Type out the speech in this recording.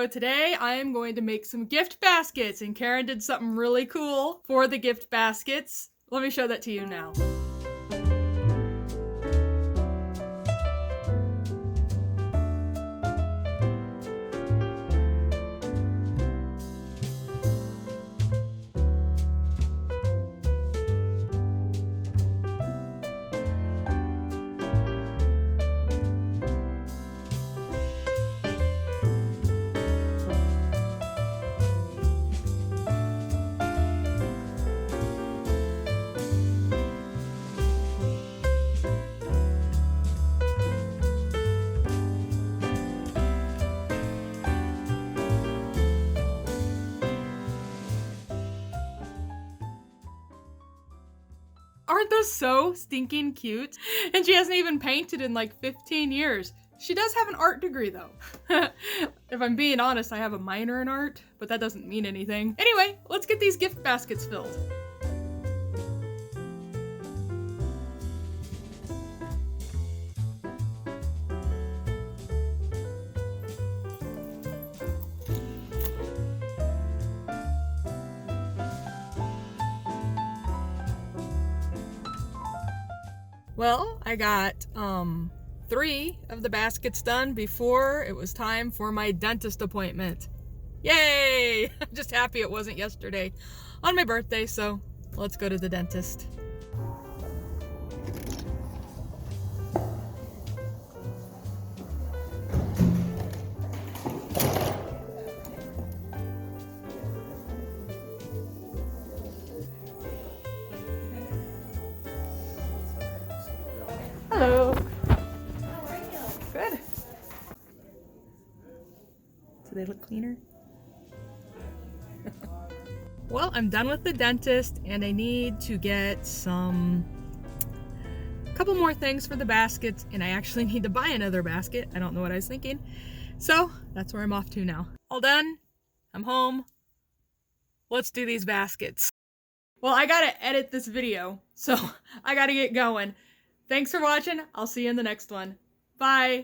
So today I am going to make some gift baskets, and Karen did something really cool for the gift baskets. Let me show that to you now. Aren't those so stinking cute? And she hasn't even painted in like 15 years. She does have an art degree though. If I'm being honest, I have a minor in art, but that doesn't mean anything. Anyway, let's get these gift baskets filled. Well, I got 3 of the baskets done before it was time for my dentist appointment. Yay! I'm just happy it wasn't yesterday on my birthday, so let's go to the dentist. Hello. How are you? Good. Do they look cleaner? Well, I'm done with the dentist and I need to get a couple more things for the baskets, and I actually need to buy another basket. I don't know what I was thinking. So that's where I'm off to now. All done. I'm home. Let's do these baskets. Well, I gotta edit this video, so I gotta get going. Thanks for watching. I'll see you in the next one. Bye.